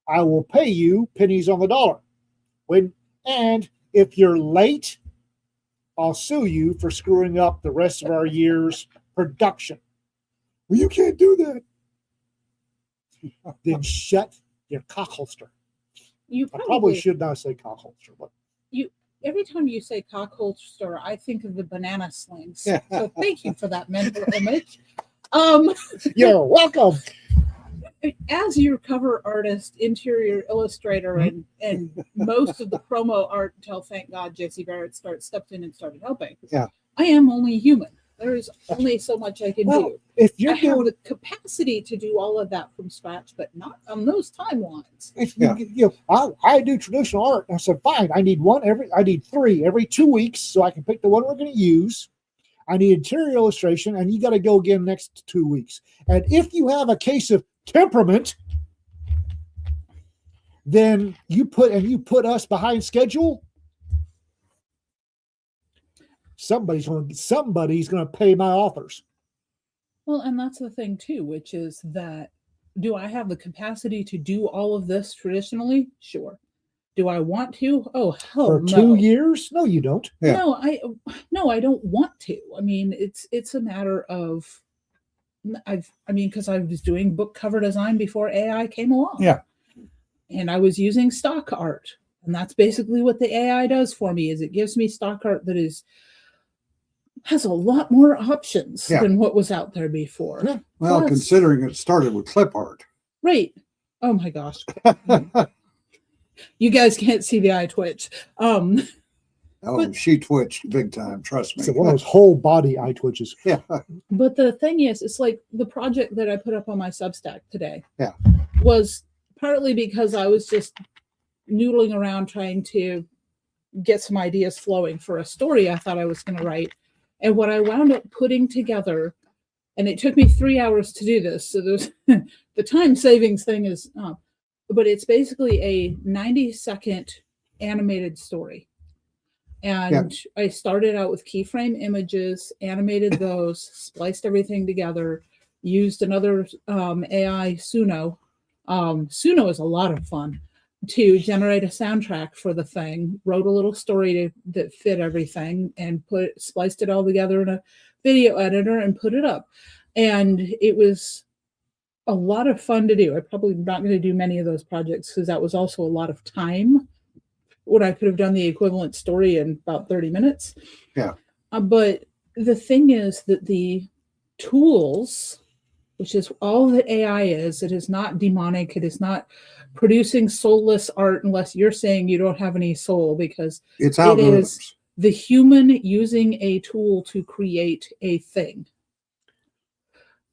I will pay you pennies on the dollar. And if you're late, I'll sue you for screwing up the rest of our year's production." "Well, you can't do that." Then shut your cock holster. I probably should not say cock holster, but every time you say cock holster, I think of the banana slings. So thank you for that mental image. You're welcome. As your cover artist, interior illustrator, and most of the promo art until, thank God, Jesse Barrett stepped in and started helping. Yeah. I am only human. There is only so much I can do. If you're have the capacity to do all of that from scratch, but not on those timelines. I do traditional art. I said, fine. I need 3 every 2 weeks, so I can pick the one we're going to use. I need interior illustration, and you got to go again next 2 weeks. And if you have a case of temperament, then you put us behind schedule. Somebody's going to pay my authors. Well, and that's the thing too, which is that, do I have the capacity to do all of this traditionally? Sure. Do I want to? Oh, hell For no. 2 years? No, you don't. Yeah. No, I don't want to. I mean, it's a matter of, because I was doing book cover design before AI came along. Yeah. And I was using stock art. And that's basically what the AI does for me, is it gives me stock art that has a lot more options than what was out there before. Yeah. Well, considering it started with clip art. Right. Oh my gosh. You guys can't see the eye twitch. She twitched big time, trust me. It's one of those whole body eye twitches. Yeah. But the thing is, it's like the project that I put up on my Substack today. Yeah. Was partly because I was just noodling around trying to get some ideas flowing for a story I thought I was going to write. And what I wound up putting together, and it took me 3 hours to do this, so there's the time savings thing is up, but it's basically a 90-second animated story. And I started out with keyframe images, animated those, spliced everything together, used another AI Suno. Suno is a lot of fun to generate a soundtrack for the thing, wrote a little story that fit everything, and spliced it all together in a video editor and put it up. And it was a lot of fun to do. I'm probably not going to do many of those projects because that was also a lot of time when I could have done the equivalent story in about 30 minutes. Yeah. But the thing is that the tools, which is all that AI is, it is not demonic. It is not producing soulless art unless you're saying you don't have any soul, because it's algorithms. It is the human using a tool to create a thing.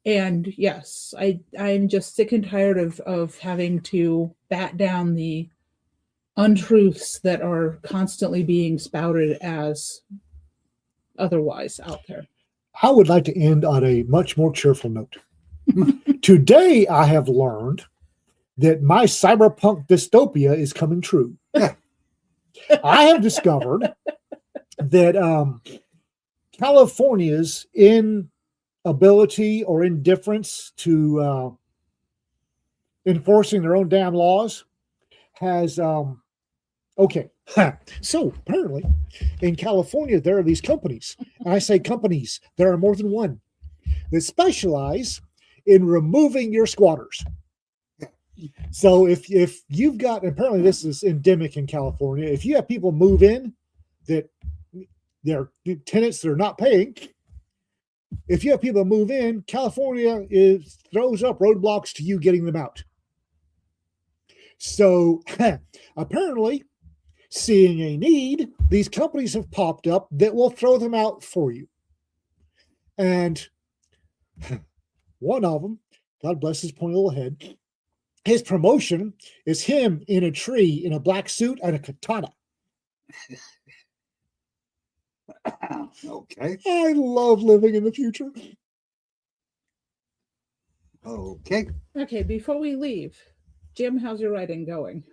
And yes, I'm just sick and tired of having to bat down the untruths that are constantly being spouted as otherwise out there. I would like to end on a much more cheerful note. Today, I have learned that my cyberpunk dystopia is coming true. I have discovered that California's inability or indifference to enforcing their own damn laws has okay. So apparently in California there are these companies, and I say companies, there are more than one, that specialize in removing your squatters. So if you've got, apparently this is endemic in California, if you have people move in that they're tenants that are not paying, if you have people move in, California throws up roadblocks to you getting them out. So apparently, seeing a need, these companies have popped up that will throw them out for you. And one of them, God bless his pointy little head, his promotion is him in a tree in a black suit and a katana. Okay. I love living in the future. Okay. Okay, before we leave, Jim, how's your writing going?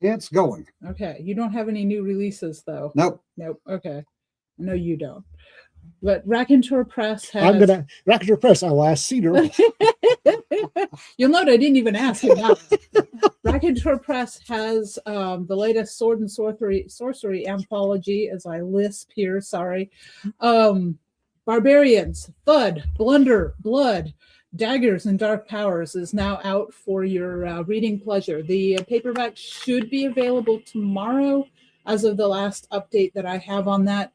It's going. Okay, you don't have any new releases though. Nope. Nope. Okay, no, you don't. But Raconteur Press has. I'm gonna Raconteur Press. I will ask Cedar. You'll note I didn't even ask him that. Raconteur Press has the latest Sword and Sorcery anthology, as I lisp here. Sorry, Barbarians, Thud, Blunder, Blood, Daggers, and Dark Powers is now out for your reading pleasure. The paperback should be available tomorrow, as of the last update that I have on that.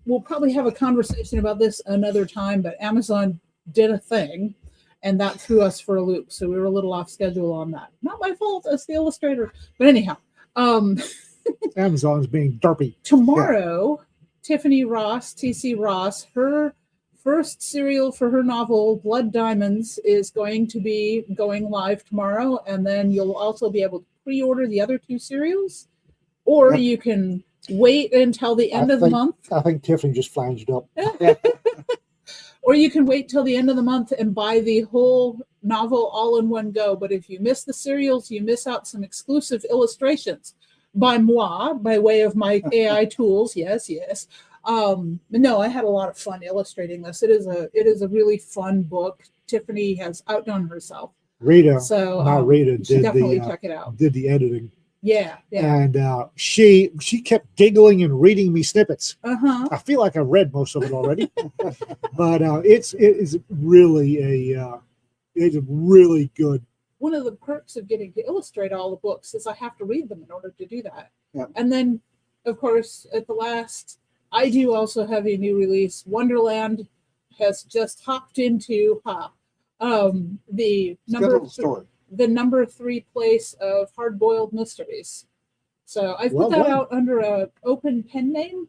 We'll probably have a conversation about this another time, but Amazon did a thing, and that threw us for a loop. So we were a little off schedule on that. Not my fault as the illustrator, but anyhow. Amazon's being derpy. Tomorrow, yeah. Tiffany Ross, TC Ross, her first serial for her novel, Blood Diamonds, is going to be going live tomorrow. And then you'll also be able to pre-order the other two serials, or you can wait until the end of the month. I think Tiffany just flanged up. Or you can wait till the end of the month and buy the whole novel all in one go. But if you miss the serials, you miss out some exclusive illustrations by moi, by way of my AI tools. Yes. But no, I had a lot of fun illustrating this. It is a really fun book. Tiffany has outdone herself. Rita, Rita, definitely check it out. Did the editing. Yeah. And she kept giggling and reading me snippets. I feel like I read most of it already, but it is really it's really good. One of the perks of getting to illustrate all the books is I have to read them in order to do that. Yeah. And then, of course, at the last, I do also have a new release. Wonderland has just hopped into the number 3 place of Hard-Boiled Mysteries. So I put that out under an open pen name.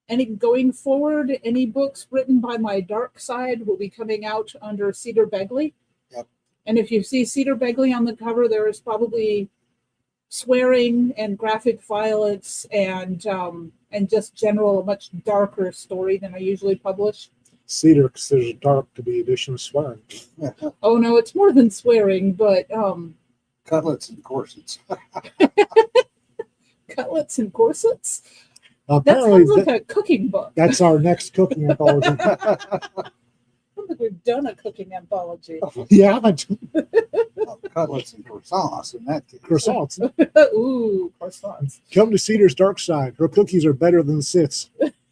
And going forward, any books written by my dark side will be coming out under Cedar Begley. Yep. And if you see Cedar Begley on the cover, there is probably swearing and graphic violence and just general a much darker story than I usually publish. Cedar considers dark to be additional swearing. Oh no, it's more than swearing, but cutlets and corsets. Cutlets and corsets? Apparently, that sounds like a cooking book. That's our next cooking anthology. I don't think we've done a cooking anthology. Yeah, I haven't. Cutlets and croissants in that case. Croissants. Ooh, croissants. Come to Cedar's dark side. Her cookies are better than Sith's.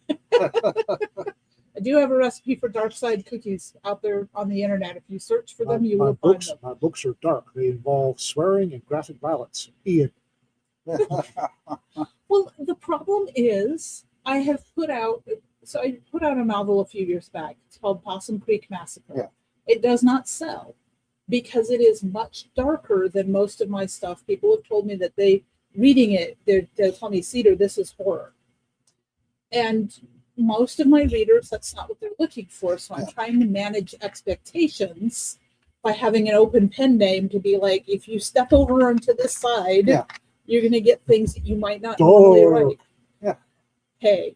I do have a recipe for dark side cookies out there on the internet. If you search for them, you will find them. My books are dark. They involve swearing and graphic violence. Ian. Well, the problem is I put out a novel a few years back. It's called Possum Creek Massacre. Yeah. It does not sell because it is much darker than most of my stuff. People have told me that reading it, they'll tell me, Cedar, this is horror. And most of my readers, that's not what they're looking for. So I'm trying to manage expectations by having an open pen name to be like, if you step over onto this side, you're going to get things that you might not normally write. Yeah. Hey,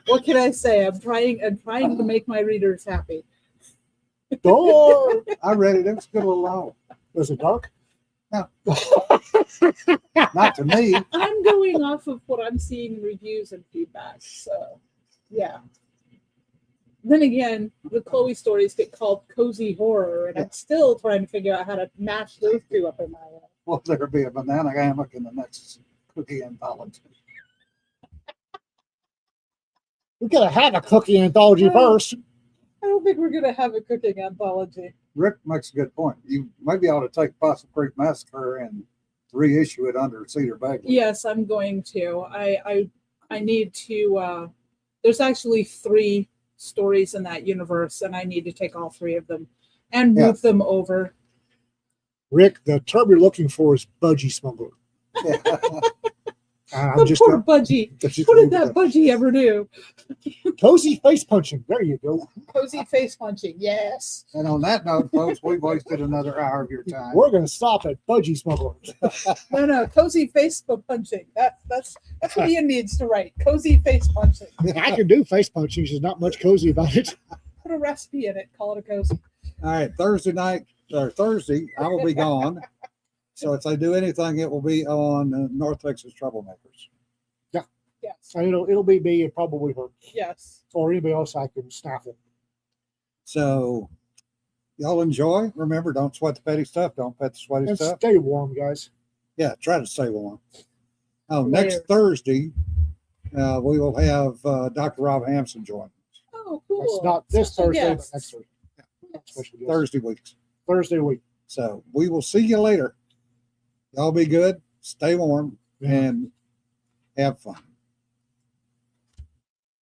what can I say? I'm trying to make my readers happy. Door. I read it. It was good little long. Was it dark? No. Not to me. I'm going off of what I'm seeing in reviews and feedback. So, yeah. then again, the Chloe stories get called cozy horror, and I'm still trying to figure out how to mash those two up in my head. Will there be a banana hammock in the next cookie anthology? We gotta have a cookie anthology first. I don't think we're gonna have a cooking anthology. Rick makes a good point. You maybe ought to take Possum Creek Massacre and reissue it under Cedar Bagley. Yes, I'm going to. I need to. There's actually 3 stories in that universe, and I need to take all 3 of them and move them over. Rick, the term you're looking for is budgie smuggler. I'm The just poor Budgie. What did that Budgie ever do? cozy face punching. There you go. Cozy face punching. Yes. And on that note, folks, we've wasted another hour of your time. We're gonna stop at budgie smugglers. No, cozy face punching. That's what Ian needs to write. Cozy face punching. I can do face punching. There's not much cozy about it. Put a recipe in it. Call it a cozy. All right, Thursday night or Thursday, I will be gone. So if they do anything, it will be on North Texas Troublemakers. Yes. And it'll be me and probably her Yes. or anybody else I can snaffle. So y'all enjoy. Remember, don't sweat the petty stuff. Don't pet the sweaty And stuff. stay warm, guys. Yeah, try to stay warm. Oh, Later. next Thursday, we will have Dr. Rob Hampson join us. Oh, cool. It's not this Special Thursday, guests. but next Thursday. Special guest. Thursday weeks. Thursday week. So we will see you later. Y'all be good, stay warm, and have fun.